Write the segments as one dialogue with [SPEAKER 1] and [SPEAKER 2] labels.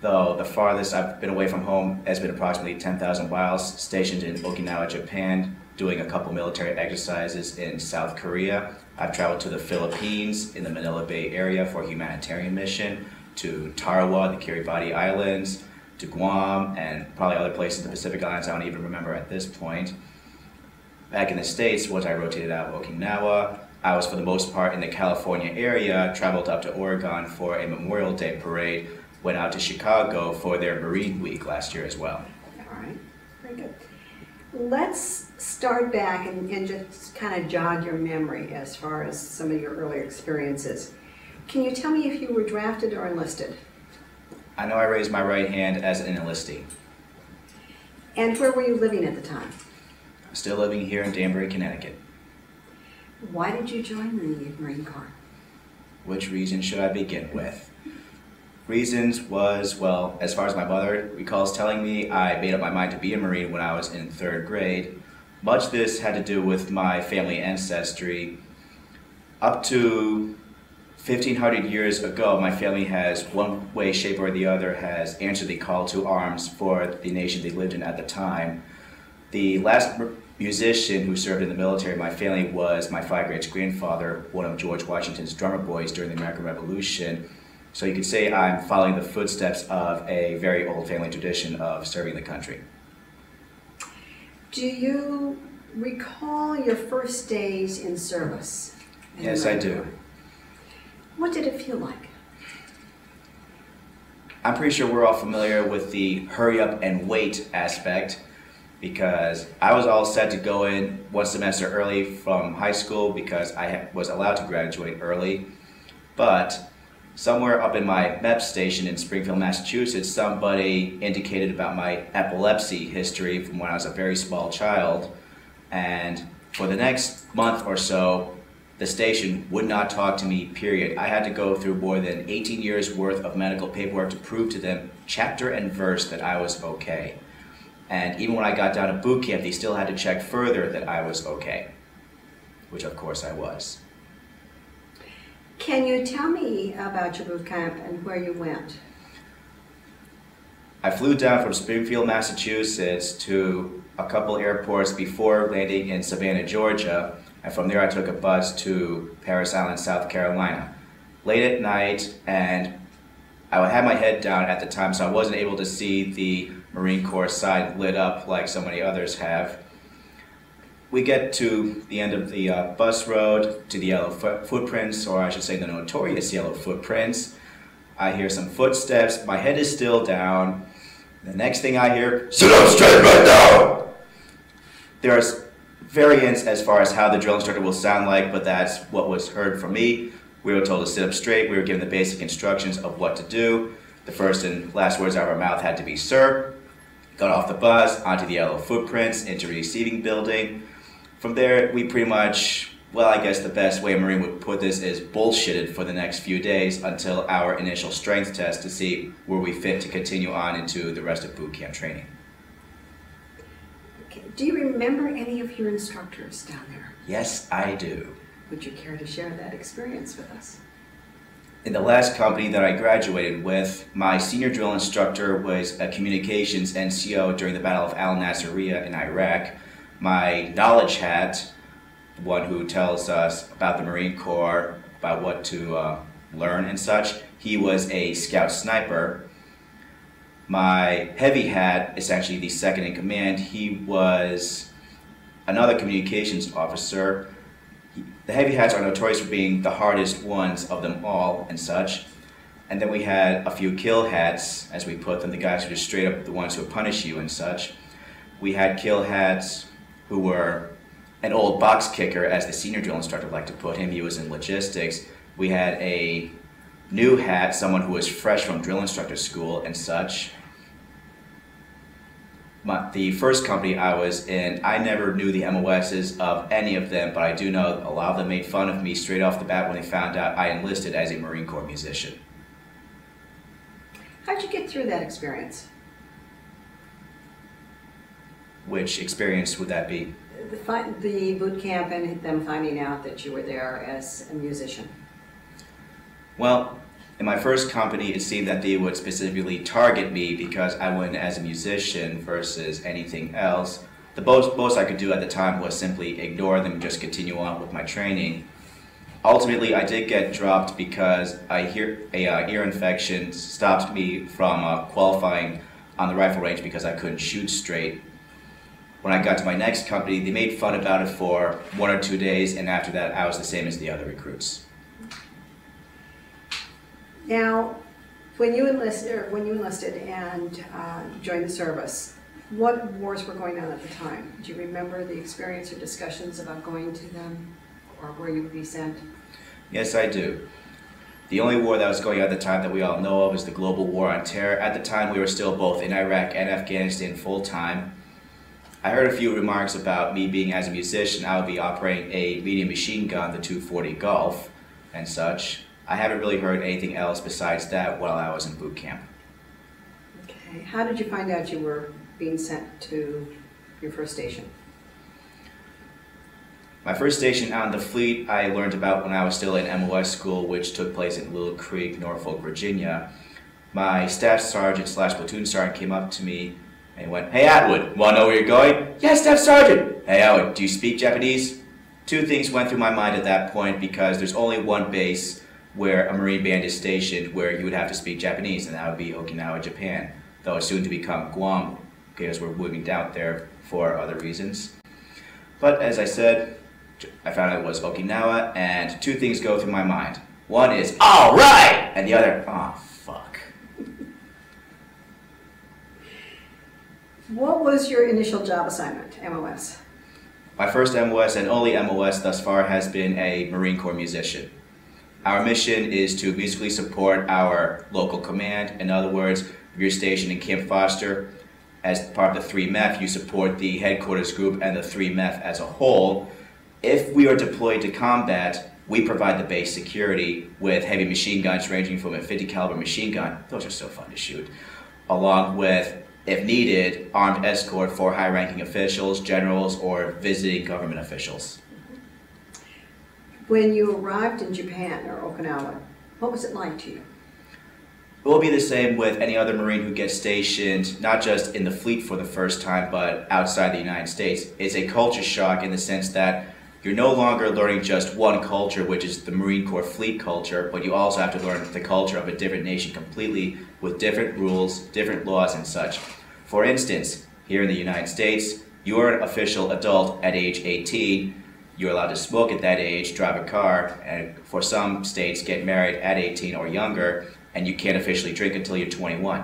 [SPEAKER 1] though the farthest I've been away from home has been approximately 10,000 miles, stationed in Okinawa, Japan, doing a couple military exercises in South Korea. I've traveled to the Philippines in the Manila Bay area for a humanitarian mission, to Tarawa, the Kiribati Islands, to Guam, and probably other places in the Pacific Islands I don't even remember at this point. Back in the States, once I rotated out of Okinawa, I was for the most part in the California area, traveled up to Oregon for a Memorial Day parade, went out to Chicago for their Marine Week last year as well.
[SPEAKER 2] All right, very good. Let's start back and just kind of jog your memory as far as some of your earlier experiences. Can you tell me if you were drafted or enlisted?
[SPEAKER 1] I know I raised my right hand as an enlistee.
[SPEAKER 2] And where were you living at the time?
[SPEAKER 1] I'm still living here in Danbury, Connecticut.
[SPEAKER 2] Why did you join the Marine Corps?
[SPEAKER 1] Which reason should I begin with? Reasons was, well, as far as my mother recalls telling me, I made up my mind to be a Marine when I was in 3rd grade. Much of this had to do with my family ancestry. Up to 1,500 years ago, my family has, one way, shape, or the other, has answered the call to arms for the nation they lived in at the time. The last musician who served in the military in my family was my 5th great-grandfather, one of George Washington's drummer boys during the American Revolution. So you could say I'm following the footsteps of a very old family tradition of serving the country.
[SPEAKER 2] Do you recall your first days in service?
[SPEAKER 1] Yes, I do.
[SPEAKER 2] What did it feel like?
[SPEAKER 1] I'm pretty sure we're all familiar with the hurry up and wait aspect, because I was all set to go in 1 semester early from high school because I was allowed to graduate early. But somewhere up in my MEP station in Springfield, Massachusetts, somebody indicated about my epilepsy history from when I was a very small child. And for the next month or so, the station would not talk to me, period. I had to go through more than 18 years worth of medical paperwork to prove to them chapter and verse that I was okay. And even when I got down to boot camp, they still had to check further that I was okay, which of course I was.
[SPEAKER 2] Can you tell me about your boot camp and where you went?
[SPEAKER 1] I flew down from Springfield, Massachusetts to a couple airports before landing in Savannah, Georgia, and from there I took a bus to Parris Island, South Carolina. Late at night, and I had my head down at the time, so I wasn't able to see the Marine Corps side lit up like so many others have. We get to the end of the bus road, to the yellow footprints, or I should say the notorious yellow footprints. I hear some footsteps, my head is still down. The next thing I hear, "Sit up straight right now!" There's variants as far as how the drill instructor will sound like, but that's what was heard from me. We were told to sit up straight, we were given the basic instructions of what to do. The first and last words out of our mouth had to be, "Sir." Got off the bus, onto the yellow footprints, into the receiving building. From there, we pretty much, well, I guess the best way a Marine would put this is bullshitted for the next few days until our initial strength test to see were we fit to continue on into the rest of boot camp training.
[SPEAKER 2] Okay. Do you remember any of your instructors down there?
[SPEAKER 1] Yes, I do.
[SPEAKER 2] Would you care to share that experience with us?
[SPEAKER 1] In the last company that I graduated with, my senior drill instructor was a communications NCO during the Battle of Al Nasiriyah in Iraq. My knowledge hat, the one who tells us about the Marine Corps, about what to learn and such, he was a scout sniper. My heavy hat, essentially the second in command, he was another communications officer. The heavy hats are notorious for being the hardest ones of them all and such. And then we had a few kill hats, as we put them, the guys who just straight up the ones who would punish you and such. We had kill hats who were an old box kicker, as the senior drill instructor liked to put him. He was in logistics. We had a new hat, someone who was fresh from drill instructor school and such. The first company I was in, I never knew the MOSs of any of them, but I do know a lot of them made fun of me straight off the bat when they found out I enlisted as a Marine Corps musician.
[SPEAKER 2] How'd you get through that experience?
[SPEAKER 1] Which experience would that be?
[SPEAKER 2] The boot camp and them finding out that you were there as a musician.
[SPEAKER 1] Well, In my first company, it seemed that they would specifically target me because I went as a musician versus anything else. The most I could do at the time was simply ignore them and just continue on with my training. Ultimately, I did get dropped because a ear infection stopped me from qualifying on the rifle range because I couldn't shoot straight. When I got to my next company, they made fun about it for 1 or 2 days, and after that, I was the same as the other recruits.
[SPEAKER 2] Now, when you enlisted and joined the service, what wars were going on at the time? Do you remember the experience or discussions about going to them or where you would be sent?
[SPEAKER 1] Yes, I do. The only war that was going on at the time that we all know of is the global war on terror. At the time, we were still both in Iraq and Afghanistan full-time. I heard a few remarks about me being as a musician, I would be operating a medium machine gun, the 240 Gulf, and such. I haven't really heard anything else besides that while I was in boot camp.
[SPEAKER 2] Okay. How did you find out you were being sent to your first station?
[SPEAKER 1] My first station on the fleet I learned about when I was still in MOS school, which took place in Little Creek, Norfolk, Virginia. My staff sergeant / platoon sergeant came up to me and went, "Hey Atwood, wanna know where you're going?" "Yes, Staff Sergeant." "Hey Atwood, do you speak Japanese?" Two things went through my mind at that point because there's only one base where a Marine band is stationed where you would have to speak Japanese, and that would be Okinawa, Japan, though it's soon to become Guam because we're moving down there for other reasons. But as I said, I found out it was Okinawa, and two things go through my mind. One is, all right, and the other, oh, fuck.
[SPEAKER 2] What was your initial job assignment, MOS?
[SPEAKER 1] My first MOS and only MOS thus far has been a Marine Corps musician. Our mission is to musically support our local command. In other words, if you're stationed in Camp Foster, as part of the 3 MEF, you support the headquarters group and the 3 MEF as a whole. If we are deployed to combat, we provide the base security with heavy machine guns ranging from a 50 caliber machine gun, those are so fun to shoot, along with, if needed, armed escort for high-ranking officials, generals, or visiting government officials.
[SPEAKER 2] When you arrived in Japan or Okinawa, what was it like to you?
[SPEAKER 1] It will be the same with any other Marine who gets stationed, not just in the fleet for the first time, but outside the United States. It's a culture shock in the sense that you're no longer learning just one culture, which is the Marine Corps fleet culture, but you also have to learn the culture of a different nation completely with different rules, different laws, and such. For instance, here in the United States, you're an official adult at age 18. You're allowed to smoke at that age, drive a car, and for some states, get married at 18 or younger, and you can't officially drink until you're 21.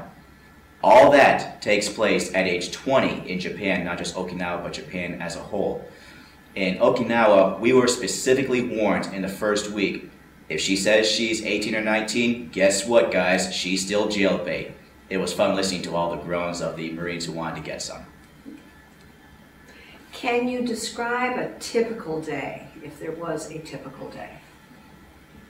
[SPEAKER 1] All that takes place at age 20 in Japan, not just Okinawa, but Japan as a whole. In Okinawa, we were specifically warned in the first week, if she says she's 18 or 19, guess what guys, she's still jailbait. It was fun listening to all the groans of the Marines who wanted to get some.
[SPEAKER 2] Can you describe a typical day, if there was a typical day?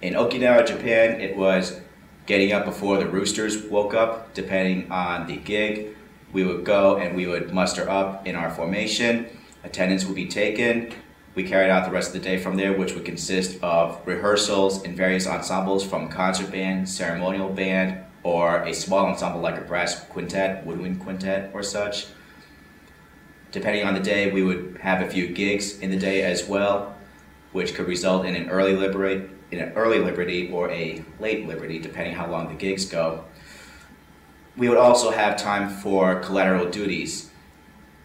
[SPEAKER 1] In Okinawa, Japan, it was getting up before the roosters woke up, depending on the gig. We would go and we would muster up in our formation. Attendance would be taken. We carried out the rest of the day from there, which would consist of rehearsals in various ensembles from concert band, ceremonial band, or a small ensemble like a brass quintet, woodwind quintet, or such. Depending on the day, we would have a few gigs in the day as well, which could result in an early liberty or a late liberty, depending how long the gigs go. We would also have time for collateral duties.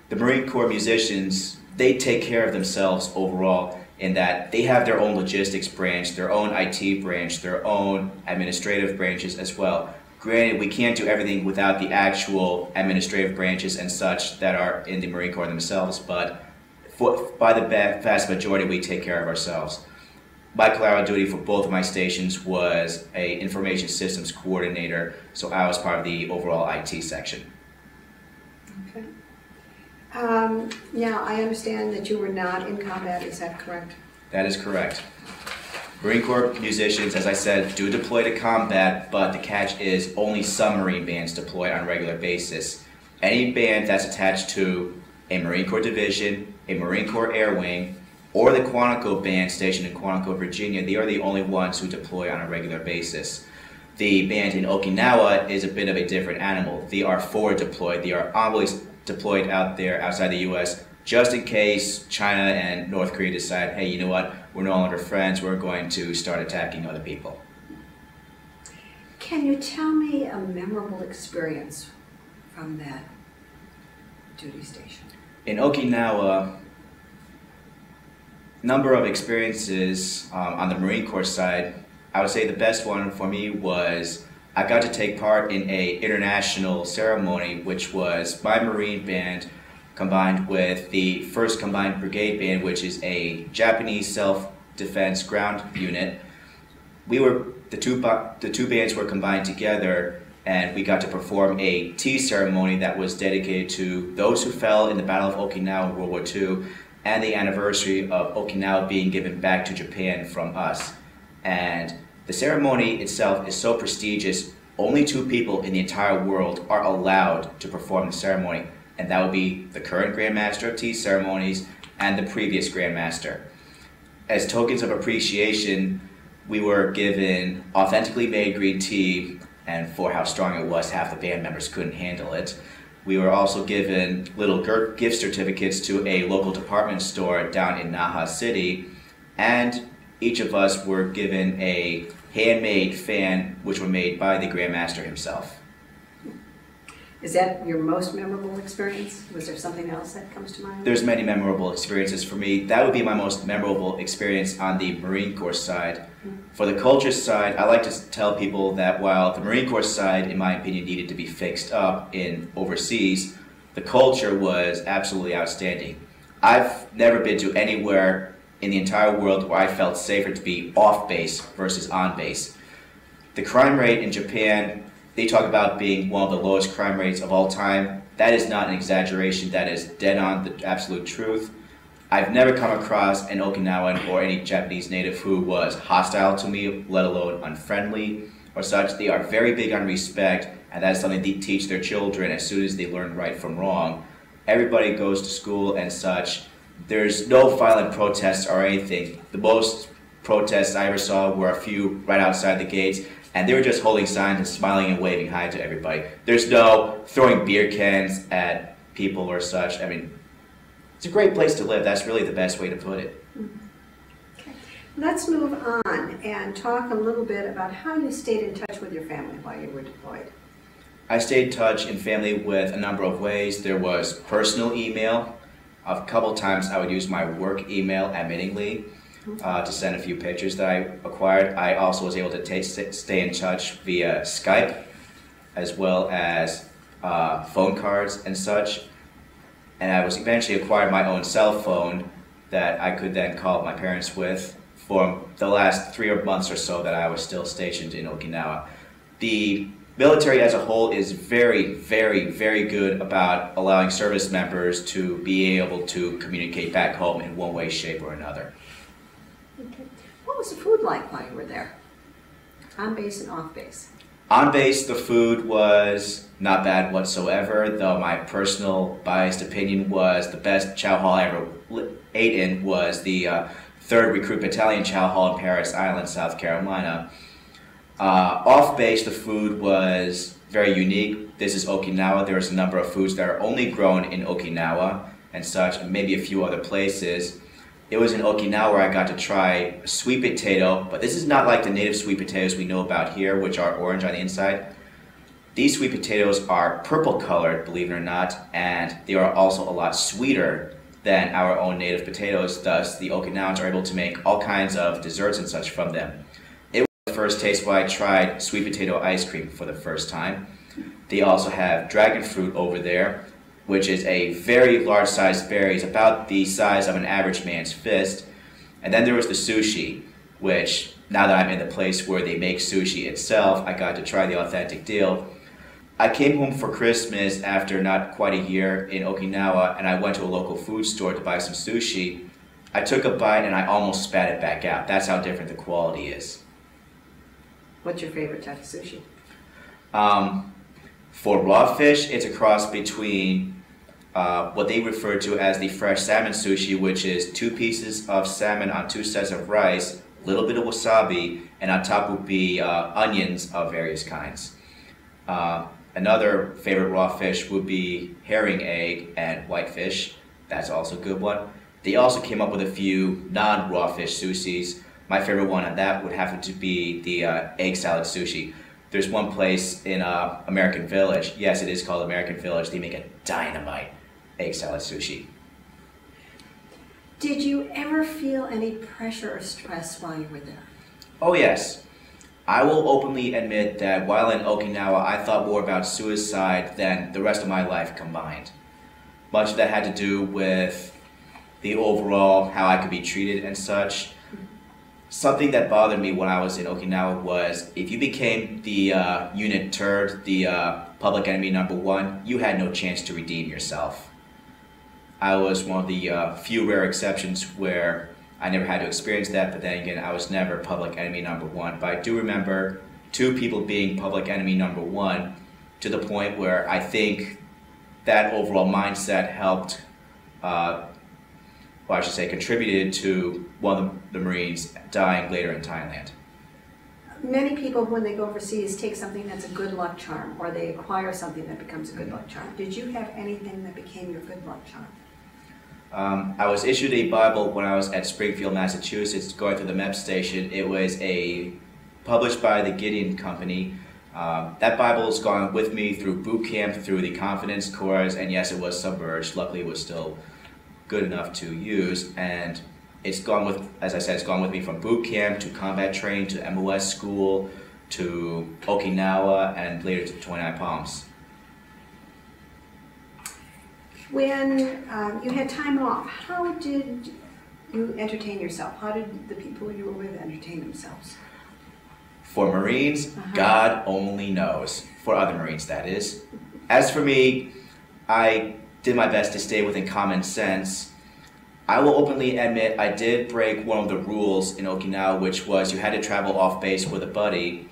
[SPEAKER 1] The Marine Corps musicians, they take care of themselves overall in that they have their own logistics branch, their own IT branch, their own administrative branches as well. Granted, we can't do everything without the actual administrative branches and such that are in the Marine Corps themselves, but by the vast majority, we take care of ourselves. My collateral duty for both of my stations was an information systems coordinator, so I was part of the overall IT section.
[SPEAKER 2] Okay. Now, I understand that you were not in combat, is that correct?
[SPEAKER 1] That is correct. Marine Corps musicians, as I said, do deploy to combat, but the catch is only some Marine bands deploy on a regular basis. Any band that's attached to a Marine Corps division, a Marine Corps Air Wing, or the Quantico band stationed in Quantico, Virginia, they are the only ones who deploy on a regular basis. The band in Okinawa is a bit of a different animal. They are forward deployed. They are always deployed out there outside the U.S. just in case China and North Korea decide, hey, you know what, we're no longer friends, we're going to start attacking other people.
[SPEAKER 2] Can you tell me a memorable experience from that duty station?
[SPEAKER 1] In Okinawa, number of experiences on the Marine Corps side. I would say the best one for me was I got to take part in an international ceremony, which was my Marine band combined with the 1st Combined Brigade Band, which is a Japanese self-defense ground unit. The two bands were combined together, and we got to perform a tea ceremony that was dedicated to those who fell in the Battle of Okinawa in World War II and the anniversary of Okinawa being given back to Japan from us. And the ceremony itself is so prestigious, only 2 people in the entire world are allowed to perform the ceremony, and that would be the current Grand Master of Tea Ceremonies and the previous Grand Master. As tokens of appreciation, we were given authentically made green tea, and for how strong it was, half the band members couldn't handle it. We were also given little gift certificates to a local department store down in Naha City, and each of us were given a handmade fan, which were made by the Grand Master himself.
[SPEAKER 2] Is that your most memorable experience? Was there something else that comes to mind?
[SPEAKER 1] There's many memorable experiences for me. That would be my most memorable experience on the Marine Corps side. For the culture side, I like to tell people that while the Marine Corps side, in my opinion, needed to be fixed up in overseas, the culture was absolutely outstanding. I've never been to anywhere in the entire world where I felt safer to be off base versus on base. The crime rate in Japan, they talk about being one of the lowest crime rates of all time. That is not an exaggeration, that is dead on the absolute truth. I've never come across an Okinawan or any Japanese native who was hostile to me, let alone unfriendly or such. They are very big on respect, and that is something they teach their children as soon as they learn right from wrong. Everybody goes to school and such. There's no violent protests or anything. The most protests I ever saw were a few right outside the gates, and they were just holding signs and smiling and waving hi to everybody. There's no throwing beer cans at people or such. I mean, it's a great place to live. That's really the best way to put it.
[SPEAKER 2] Okay. Let's move on and talk a little bit about how you stayed in touch with your family while you were deployed.
[SPEAKER 1] I stayed in touch in family with a number of ways. There was personal email. A couple times I would use my work email, admittingly, to send a few pictures that I acquired. I also was able to stay in touch via Skype, as well as phone cards and such. And I was eventually acquired my own cell phone that I could then call my parents with for the last 3 months or so that I was still stationed in Okinawa. The military as a whole is very, very, very good about allowing service members to be able to communicate back home in one way, shape, or another.
[SPEAKER 2] Okay. What was the food like while you were there? On base and off base?
[SPEAKER 1] On base, the food was not bad whatsoever, though my personal biased opinion was the best chow hall I ever ate in was the 3rd Recruit Battalion Chow Hall in Paris Island, South Carolina. Off base, the food was very unique. This is Okinawa. There's a number of foods that are only grown in Okinawa and such, and maybe a few other places. It was in Okinawa where I got to try sweet potato, but this is not like the native sweet potatoes we know about here, which are orange on the inside. These sweet potatoes are purple colored, believe it or not, and they are also a lot sweeter than our own native potatoes. Thus, the Okinawans are able to make all kinds of desserts and such from them. It was the first taste where I tried sweet potato ice cream for the first time. They also have dragon fruit over there, which is a very large sized berry. It's about the size of an average man's fist. And then there was the sushi, which now that I'm in the place where they make sushi itself, I got to try the authentic deal. I came home for Christmas after not quite a year in Okinawa, and I went to a local food store to buy some sushi. I took a bite and I almost spat it back out. That's how different the quality is.
[SPEAKER 2] What's your favorite type of sushi?
[SPEAKER 1] For raw fish, it's a cross between what they refer to as the fresh salmon sushi, which is 2 pieces of salmon on 2 sets of rice, a little bit of wasabi, and on top would be onions of various kinds. Another favorite raw fish would be herring egg and whitefish. That's also a good one. They also came up with a few non-raw fish sushis. My favorite one on that would have to be the egg salad sushi. There's one place in American Village, yes, it is called American Village, they make a dynamite egg salad sushi.
[SPEAKER 2] Did you ever feel any pressure or stress while you were there?
[SPEAKER 1] Oh yes. I will openly admit that while in Okinawa, I thought more about suicide than the rest of my life combined. Much of that had to do with the overall, how I could be treated and such. Something that bothered me when I was in Okinawa was if you became the unit turd, the public enemy #1, you had no chance to redeem yourself. I was one of the few rare exceptions where I never had to experience that, but then again, I was never public enemy #1. But I do remember 2 people being public enemy #1 to the point where I think that overall mindset helped, well, I should say, contributed to one of the Marines dying later in Thailand.
[SPEAKER 2] Many people, when they go overseas, take something that's a good luck charm, or they acquire something that becomes a good luck charm. Did you have anything that became your good luck charm?
[SPEAKER 1] I was issued a Bible when I was at Springfield, Massachusetts, going through the MEP station. It was published by the Gideon Company. That Bible has gone with me through boot camp, through the confidence course, and yes, it was submerged. Luckily, it was still good enough to use, and it's gone with, as I said, it's gone with me from boot camp to combat training to MOS school to Okinawa and later to 29 Palms.
[SPEAKER 2] When you had time off, how did you entertain yourself? How did the people you were with entertain themselves?
[SPEAKER 1] For Marines, God only knows. For other Marines, that is. As for me, I did my best to stay within common sense. I will openly admit I did break one of the rules in Okinawa, which was you had to travel off base with a buddy.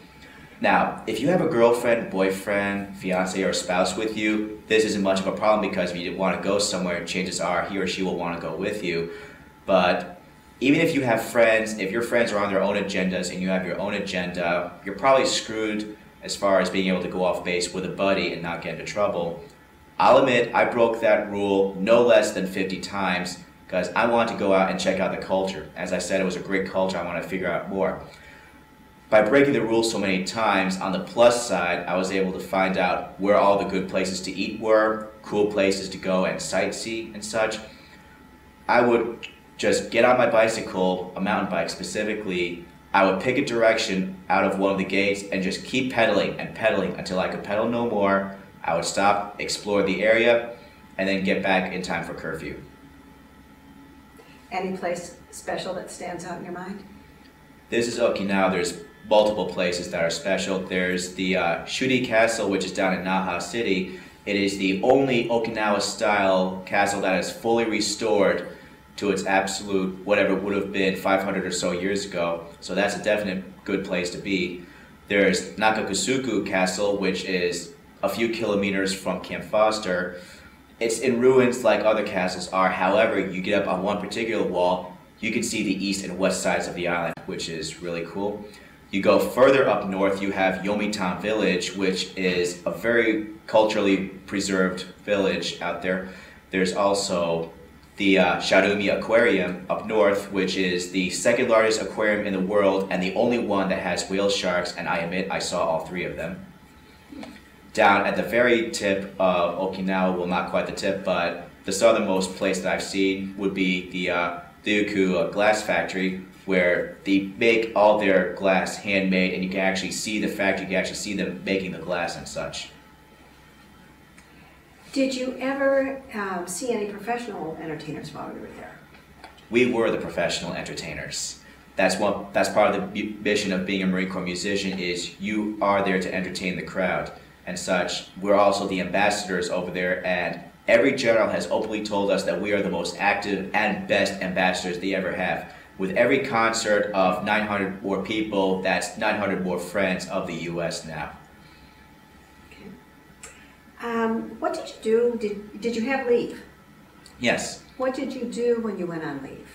[SPEAKER 1] Now, if you have a girlfriend, boyfriend, fiance, or spouse with you, this isn't much of a problem because if you want to go somewhere, chances are he or she will want to go with you. But even if you have friends, if your friends are on their own agendas and you have your own agenda, you're probably screwed as far as being able to go off base with a buddy and not get into trouble. I'll admit I broke that rule no less than 50 times because I wanted to go out and check out the culture. As I said, it was a great culture. I wanted to figure out more. By breaking the rules so many times, on the plus side, I was able to find out where all the good places to eat were, cool places to go and sightsee and such. I would just get on my bicycle, a mountain bike specifically. I would pick a direction out of one of the gates and just keep pedaling and pedaling until I could pedal no more. I would stop, explore the area, and then get back in time for curfew.
[SPEAKER 2] Any place special that stands out in your mind?
[SPEAKER 1] This is Okinawa. There's multiple places that are special. There's the Shuri Castle, which is down in Naha City. It is the only Okinawa-style castle that is fully restored to its absolute, whatever it would have been 500 or so years ago. So that's a definite good place to be. There's Nakakusuku Castle, which is a few kilometers from Camp Foster. It's in ruins like other castles are. However, you get up on one particular wall, you can see the east and west sides of the island, which is really cool. You go further up north, you have Yomitan Village, which is a very culturally preserved village out there. There's also the Sharumi Aquarium up north, which is the second largest aquarium in the world and the only one that has whale sharks, and I admit I saw all 3 of them. Down at the very tip of Okinawa, well, not quite the tip, but the southernmost place that I've seen would be the Ryukyu glass factory, where they make all their glass handmade, and you can actually see the factory, you can actually see them making the glass and such.
[SPEAKER 2] Did you ever see any professional entertainers while you were there?
[SPEAKER 1] We were the professional entertainers. That's part of the mission of being a Marine Corps musician is you are there to entertain the crowd and such. We're also the ambassadors over there, and every general has openly told us that we are the most active and best ambassadors they ever have. With every concert of 900 more people, that's 900 more friends of the U.S. now.
[SPEAKER 2] Okay. What did you do? Did you have leave?
[SPEAKER 1] Yes.
[SPEAKER 2] What did you do when you went on leave?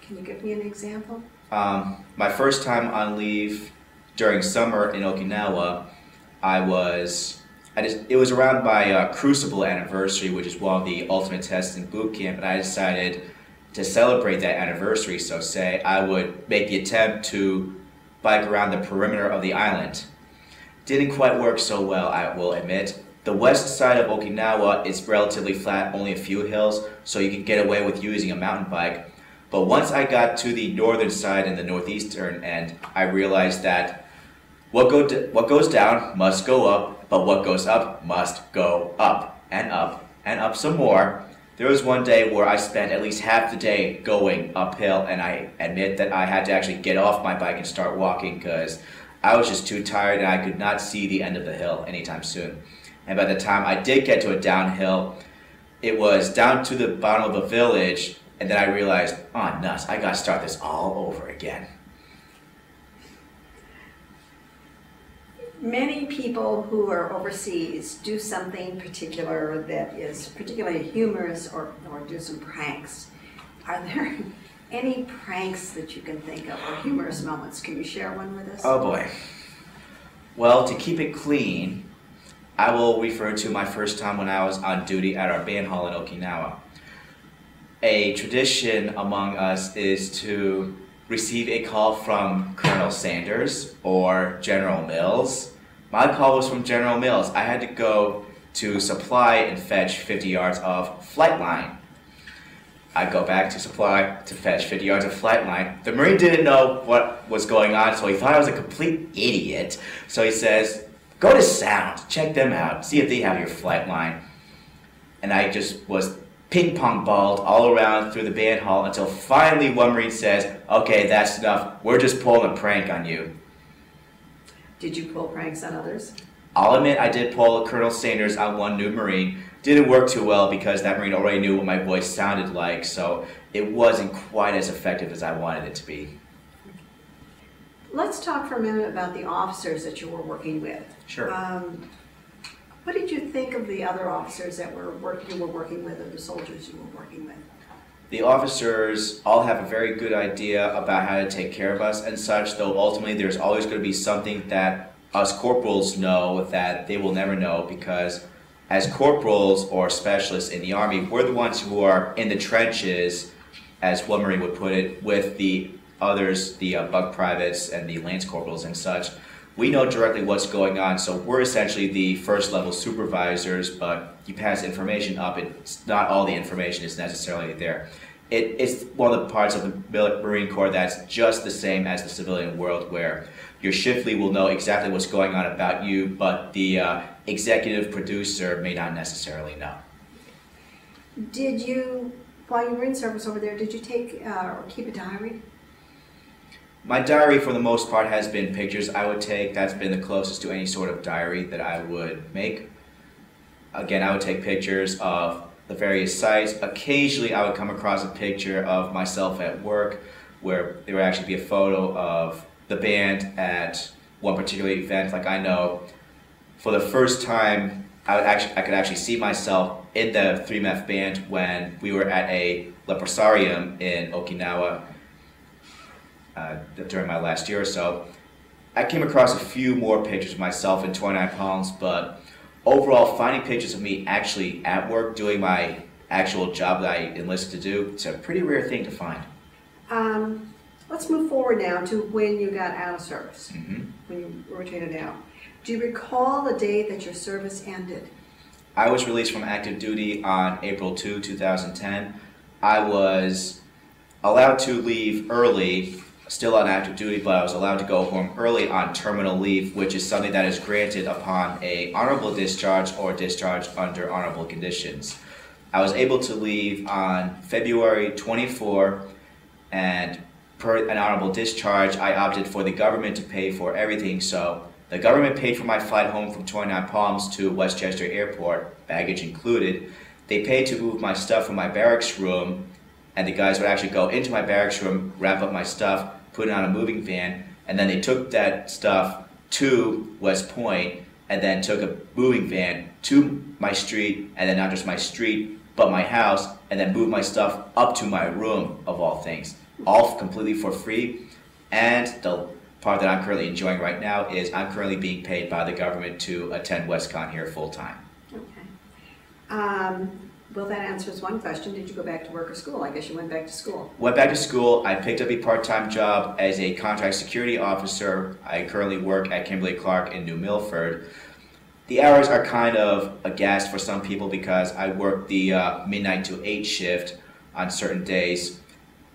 [SPEAKER 2] Can you give me an example?
[SPEAKER 1] My first time on leave during summer in Okinawa, it was around my Crucible anniversary, which is one of the ultimate tests in boot camp, and I decided to celebrate that anniversary, so say, I would make the attempt to bike around the perimeter of the island. Didn't quite work so well, I will admit. The west side of Okinawa is relatively flat, only a few hills, so you can get away with using a mountain bike. But once I got to the northern side and the northeastern end, I realized that what goes down must go up, but what goes up must go up, and up some more. There was one day where I spent at least half the day going uphill, and I admit that I had to actually get off my bike and start walking because I was just too tired and I could not see the end of the hill anytime soon. And by the time I did get to a downhill, it was down to the bottom of a village, and then I realized, oh nuts, I gotta start this all over again.
[SPEAKER 2] Many people who are overseas do something particular that is particularly humorous or do some pranks. Are there any pranks that you can think of or humorous moments? Can you share one with us?
[SPEAKER 1] Oh boy. Well, to keep it clean, I will refer to my first time when I was on duty at our band hall in Okinawa. A tradition among us is to receive a call from Colonel Sanders or General Mills. My call was from General Mills. I had to go to supply and fetch 50 yards of flight line. I go back to supply to fetch 50 yards of flight line. The Marine didn't know what was going on, so he thought I was a complete idiot. So he says, go to Sound, check them out, see if they have your flight line. And I just was ping-pong balled all around through the band hall until finally one Marine says, okay, that's enough, we're just pulling a prank on you.
[SPEAKER 2] Did you pull pranks on others?
[SPEAKER 1] I'll admit I did pull Colonel Sanders on one new Marine. Didn't work too well because that Marine already knew what my voice sounded like, so it wasn't quite as effective as I wanted it to be.
[SPEAKER 2] Let's talk for a minute about the officers that you were working with.
[SPEAKER 1] Sure.
[SPEAKER 2] What did you think of the other officers that you were working with, or the soldiers you were working with?
[SPEAKER 1] The officers all have a very good idea about how to take care of us and such, though ultimately there's always going to be something that us corporals know that they will never know, because as corporals or specialists in the Army, we're the ones who are in the trenches, as one Marine would put it, with the others, the bug privates and the lance corporals and such. We know directly what's going on, so we're essentially the first level supervisors, but you pass information up, it's not all the information is necessarily there. It's one of the parts of the Marine Corps that's just the same as the civilian world, where your shift lead will know exactly what's going on about you, but the executive producer may not necessarily know.
[SPEAKER 2] Did you, while you were in service over there, did you take or keep a diary?
[SPEAKER 1] My diary, for the most part, has been pictures I would take. That's been the closest to any sort of diary that I would make. Again, I would take pictures of the various sites. Occasionally, I would come across a picture of myself at work, where there would actually be a photo of the band at one particular event. Like, I know, for the first time, I could actually see myself in the 3MEF band when we were at a leprosarium in Okinawa. During my last year or so. I came across a few more pictures of myself in 29 Palms, but overall finding pictures of me actually at work doing my actual job that I enlisted to do, it's a pretty rare thing to find.
[SPEAKER 2] Let's move forward now to when you got out of service,
[SPEAKER 1] Mm-hmm.
[SPEAKER 2] when you rotated out. Do you recall the date that your service ended?
[SPEAKER 1] I was released from active duty on April 2, 2010. I was allowed to leave early, still on active duty, but I was allowed to go home early on terminal leave, which is something that is granted upon a honorable discharge or discharge under honorable conditions. I was able to leave on February 24, and per an honorable discharge, I opted for the government to pay for everything, so the government paid for my flight home from 29 Palms to Westchester Airport, baggage included. They paid to move my stuff from my barracks room, and the guys would actually go into my barracks room, wrap up my stuff, put it on a moving van, and then they took that stuff to West Point, and then took a moving van to my street, and then not just my street, but my house, and then moved my stuff up to my room, of all things. All completely for free. And the part that I'm currently enjoying right now is I'm currently being paid by the government to attend WestCon here full time.
[SPEAKER 2] Okay. Well, that answers one question. Did you go back to work or school? I guess you went back to school.
[SPEAKER 1] Went back to school. I picked up a part-time job as a contract security officer. I currently work at Kimberly-Clark in New Milford. The hours are kind of a gas for some people because I work the midnight to 8 shift on certain days.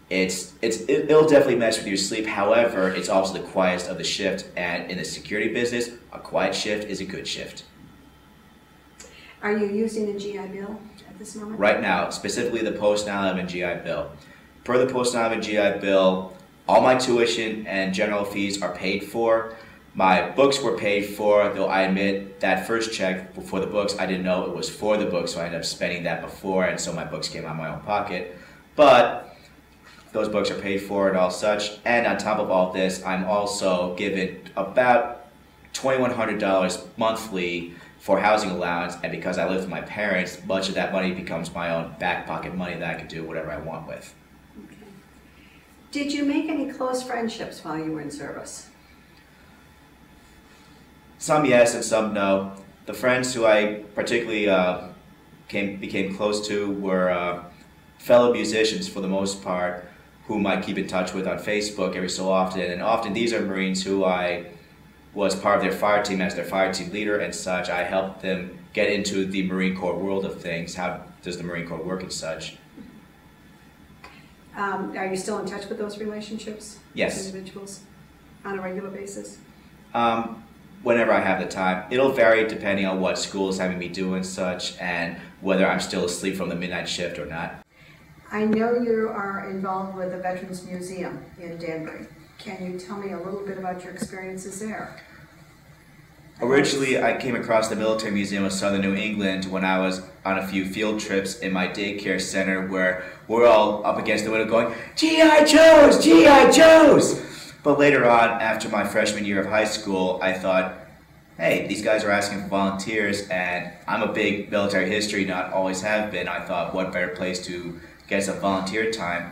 [SPEAKER 1] It'll definitely mess with your sleep. However, it's also the quietest of the shift, and in the security business, a quiet shift is a good shift.
[SPEAKER 2] Are you using the GI Bill at this moment?
[SPEAKER 1] Right now, specifically the post 9/11 GI Bill. Per the post 9/11 GI Bill, all my tuition and general fees are paid for. My books were paid for, though I admit that first check for the books, I didn't know it was for the books, so I ended up spending that before, and so my books came out of my own pocket. But those books are paid for and all such, and on top of all this, I'm also given about $2,100 monthly for housing allowance, and because I live with my parents, much of that money becomes my own back pocket money that I can do whatever I want with.
[SPEAKER 2] Okay. Did you make any close friendships while you were in service?
[SPEAKER 1] Some yes and some no. The friends who I particularly became close to were fellow musicians for the most part, whom I keep in touch with on Facebook every so often, and often these are Marines who I was part of their fire team as their fire team leader and such. I helped them get into the Marine Corps world of things. How does the Marine Corps work and such?
[SPEAKER 2] Are you still in touch with those relationships?
[SPEAKER 1] Yes.
[SPEAKER 2] With individuals on a regular basis?
[SPEAKER 1] Whenever I have the time. It'll vary depending on what school is having me do and such, and whether I'm still asleep from the midnight shift or not.
[SPEAKER 2] I know you are involved with the Veterans Museum in Danbury. Can you tell me a little bit about your experiences there?
[SPEAKER 1] Originally, I came across the Military Museum of Southern New England when I was on a few field trips in my daycare center where we're all up against the window going, G.I. Joes! G.I. Joes! But later on, after my freshman year of high school, I thought, hey, these guys are asking for volunteers, and I'm a big military history nut, always have been. I thought, what better place to get some volunteer time?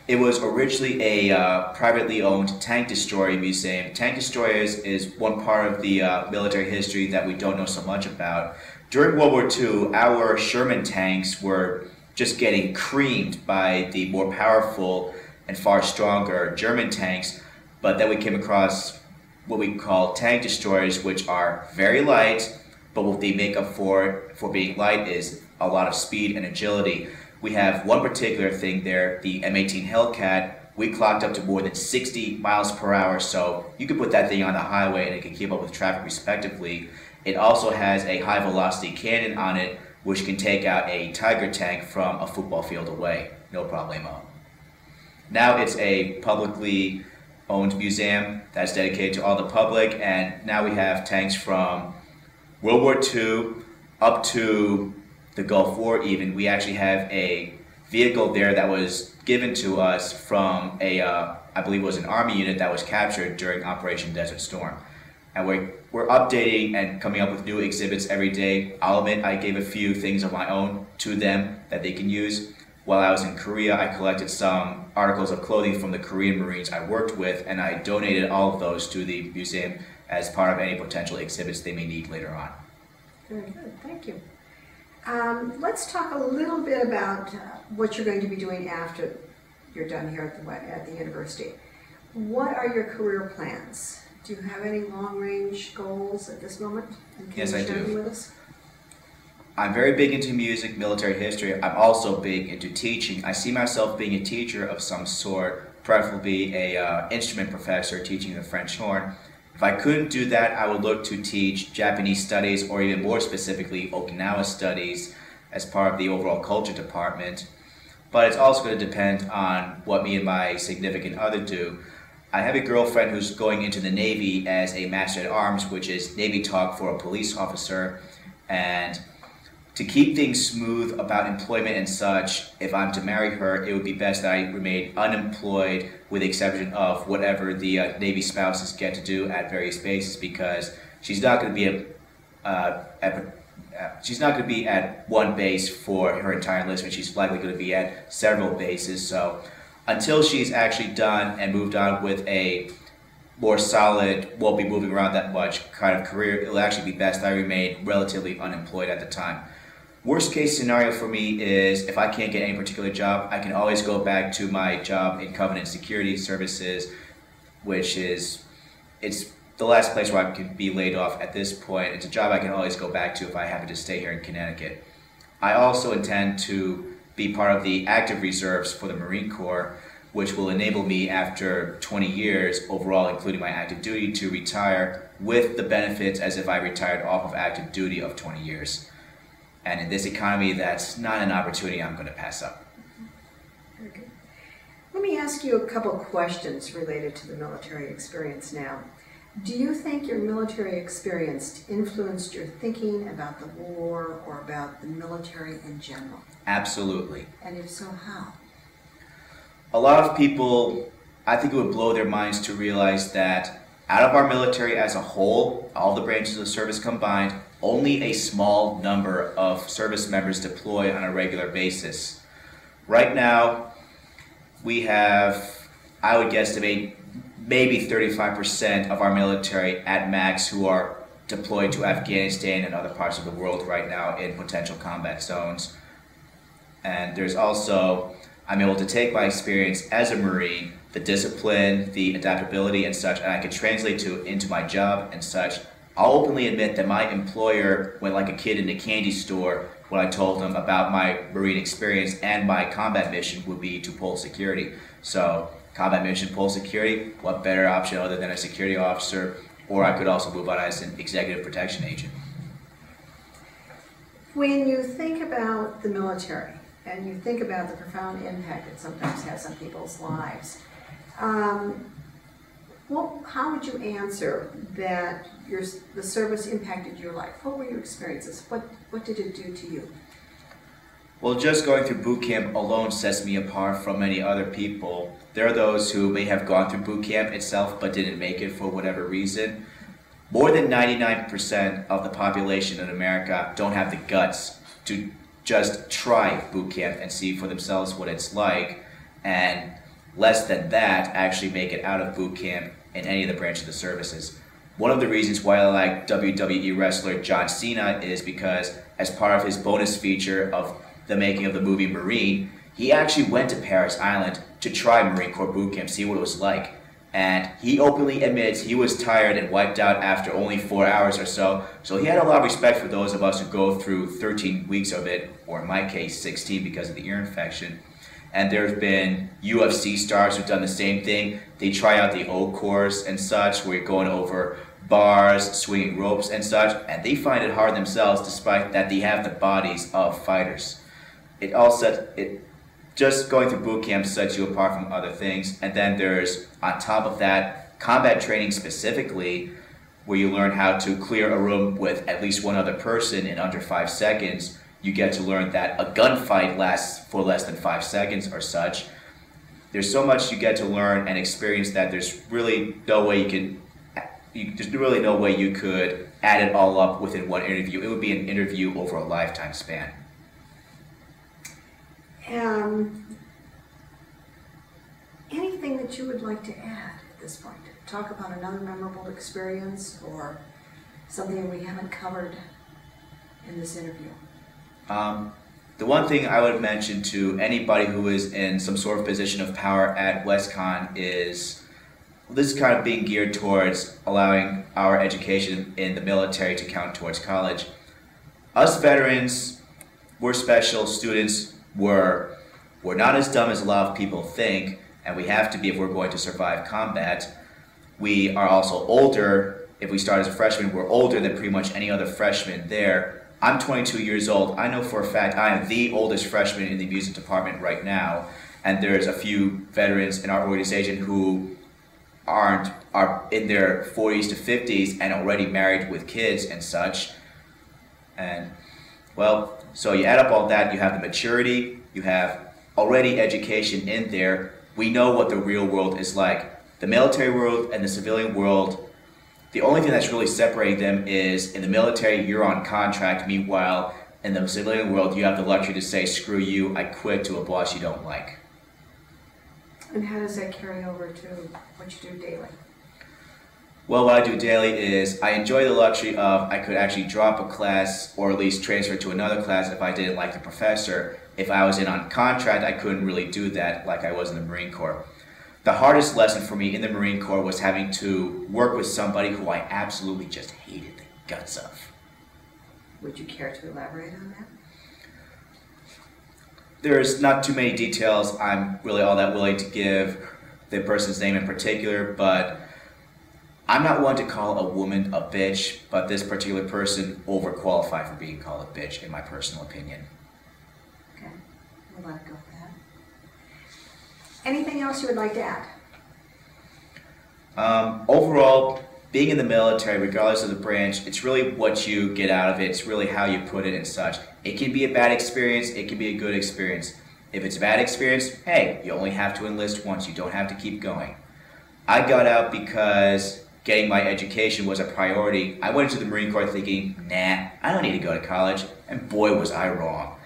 [SPEAKER 1] It was originally a privately owned tank destroyer museum. Tank destroyers is one part of the military history that we don't know so much about. During World War II, our Sherman tanks were just getting creamed by the more powerful and far stronger German tanks, but then we came across what we call tank destroyers, which are very light, but what they make up for being light is a lot of speed and agility. We have one particular thing there, the M18 Hellcat. We clocked up to more than 60 miles per hour, so you could put that thing on the highway and it can keep up with traffic respectively. It also has a high velocity cannon on it, which can take out a Tiger tank from a football field away, no problemo. Now it's a publicly owned museum that's dedicated to all the public, and now we have tanks from World War II up to the Gulf War even. We actually have a vehicle there that was given to us from a, I believe it was an Army unit that was captured during Operation Desert Storm. And we're updating and coming up with new exhibits every day. I'll admit I gave a few things of my own to them that they can use. While I was in Korea, I collected some articles of clothing from the Korean Marines I worked with, and I donated all of those to the museum as part of any potential exhibits they may need later on.
[SPEAKER 2] Very good, thank you. Let's talk a little bit about what you're going to be doing after you're done here at the university. What are your career plans? Do you have any long-range goals at this moment? And can
[SPEAKER 1] Yes,
[SPEAKER 2] you
[SPEAKER 1] I
[SPEAKER 2] share
[SPEAKER 1] do.
[SPEAKER 2] them with us?
[SPEAKER 1] I'm very big into music, military history. I'm also big into teaching. I see myself being a teacher of some sort, preferably a instrument professor teaching the French horn. If I couldn't do that, I would look to teach Japanese studies, or even more specifically, Okinawa studies as part of the overall culture department. But it's also going to depend on what me and my significant other do. I have a girlfriend who's going into the Navy as a Master at Arms, which is Navy talk for a police officer. And to keep things smooth about employment and such, if I'm to marry her, it would be best that I remain unemployed with the exception of whatever the Navy spouses get to do at various bases, because she's not going to be she's not going to be at one base for her entire enlistment. She's likely going to be at several bases. So until she's actually done and moved on with a more solid, won't be moving around that much kind of career, it'll actually be best I remain relatively unemployed at the time. Worst case scenario for me is if I can't get any particular job, I can always go back to my job in Covenant Security Services, which is, it's the last place where I could be laid off at this point. It's a job I can always go back to if I happen to stay here in Connecticut. I also intend to be part of the active reserves for the Marine Corps, which will enable me after 20 years overall, including my active duty, to retire with the benefits as if I retired off of active duty of 20 years. And in this economy, that's not an opportunity I'm going to pass up.
[SPEAKER 2] Very good. Let me ask you a couple questions related to the military experience now. Do you think your military experience influenced your thinking about the war or about the military in general?
[SPEAKER 1] Absolutely.
[SPEAKER 2] And if so, how?
[SPEAKER 1] A lot of people, I think it would blow their minds to realize that out of our military as a whole, all the branches of service combined, only a small number of service members deploy on a regular basis. Right now, we have, I would guesstimate, maybe 35% of our military at max who are deployed to Afghanistan and other parts of the world right now in potential combat zones. And there's also, I'm able to take my experience as a Marine, the discipline, the adaptability and such, and I can translate into my job and such. I'll openly admit that my employer went like a kid in a candy store when I told them about my Marine experience, and my combat mission would be to pull security. So combat mission, pull security, what better option other than a security officer, or I could also move on as an executive protection agent. When
[SPEAKER 2] you think about the military and you think about the profound impact it sometimes has on people's lives, how would you answer that the service impacted your life? What were your experiences? What did it do to you?
[SPEAKER 1] Well, just going through boot camp alone sets me apart from many other people. There are those who may have gone through boot camp itself but didn't make it for whatever reason. More than 99% of the population in America don't have the guts to just try boot camp and see for themselves what it's like, and less than that actually make it out of boot camp in any of the branches of the services. One of the reasons why I like WWE wrestler John Cena is because as part of his bonus feature of the making of the movie Marine, he actually went to Parris Island to try Marine Corps boot camp, see what it was like. And he openly admits he was tired and wiped out after only 4 hours or so. So he had a lot of respect for those of us who go through 13 weeks of it, or in my case 16 because of the ear infection. And there have been UFC stars who've done the same thing. They try out the O course and such, where you're going over bars, swinging ropes and such, and they find it hard themselves despite that they have the bodies of fighters. Just going through boot camp sets you apart from other things. And then there's, on top of that, combat training specifically, where you learn how to clear a room with at least one other person in under 5 seconds. You get to learn that a gunfight lasts for less than 5 seconds or such. There's so much you get to learn and experience that there's really no way you could add it all up within one interview. It would be an interview over a lifetime span.
[SPEAKER 2] Anything that you would like to add at this point? Talk about another memorable experience or something we haven't covered in this interview.
[SPEAKER 1] The one thing I would mention to anybody who is in some sort of position of power at WestCon is this is kind of being geared towards allowing our education in the military to count towards college. Us veterans, we're special students. We're not as dumb as a lot of people think, and we have to be if we're going to survive combat. We are also older. If we start as a freshman, we're older than pretty much any other freshman there. I'm 22 years old. I know for a fact I am the oldest freshman in the music department right now, and there's a few veterans in our organization who are in their 40s to 50s and already married with kids and such. And well, so you add up all that, you have the maturity, you have already education in there. We know what the real world is like. The military world and the civilian world, the only thing that's really separating them is in the military, you're on contract. Meanwhile, in the civilian world, you have the luxury to say, screw you, I quit to a boss you don't like.
[SPEAKER 2] And how does that carry over to what you do daily?
[SPEAKER 1] Well, what I do daily is I enjoy the luxury of I could actually drop a class or at least transfer to another class if I didn't like the professor. If I was in on contract, I couldn't really do that like I was in the Marine Corps. The hardest lesson for me in the Marine Corps was having to work with somebody who I absolutely just hated the guts of.
[SPEAKER 2] Would you care to elaborate on that?
[SPEAKER 1] There's not too many details I'm really all that willing to give the person's name in particular, but I'm not one to call a woman a bitch, but this particular person overqualified for being called a bitch, in my personal opinion.
[SPEAKER 2] Okay, we'll let go of that. Anything else you would like to add?
[SPEAKER 1] Overall, being in the military, regardless of the branch, it's really what you get out of it. It's really how you put it and such. It can be a bad experience. It can be a good experience. If it's a bad experience, hey, you only have to enlist once. You don't have to keep going. I got out because getting my education was a priority. I went into the Marine Corps thinking, nah, I don't need to go to college. And boy, was I wrong.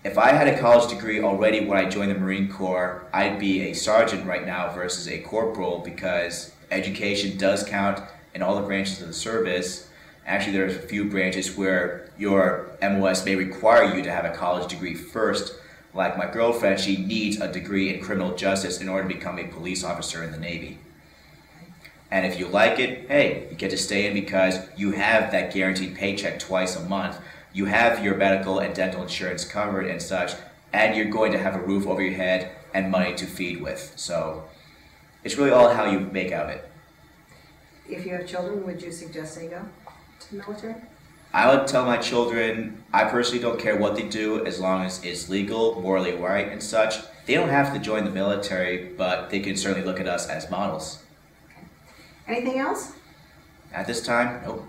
[SPEAKER 1] If I had a college degree already when I joined the Marine Corps, I'd be a sergeant right now versus a corporal, because education does count in all the branches of the service. Actually, there's a few branches where your MOS may require you to have a college degree first. Like my girlfriend, she needs a degree in criminal justice in order to become a police officer in the Navy. And if you like it, hey, you get to stay in because you have that guaranteed paycheck twice a month. You have your medical and dental insurance covered and such, and you're going to have a roof over your head and money to feed with. So it's really all how you make out of it.
[SPEAKER 2] If you have children, would you suggest they go to the military?
[SPEAKER 1] I would tell my children, I personally don't care what they do as long as it's legal, morally right and such. They don't have to join the military, but they can certainly look at us as models.
[SPEAKER 2] Okay. Anything else?
[SPEAKER 1] At this time, nope.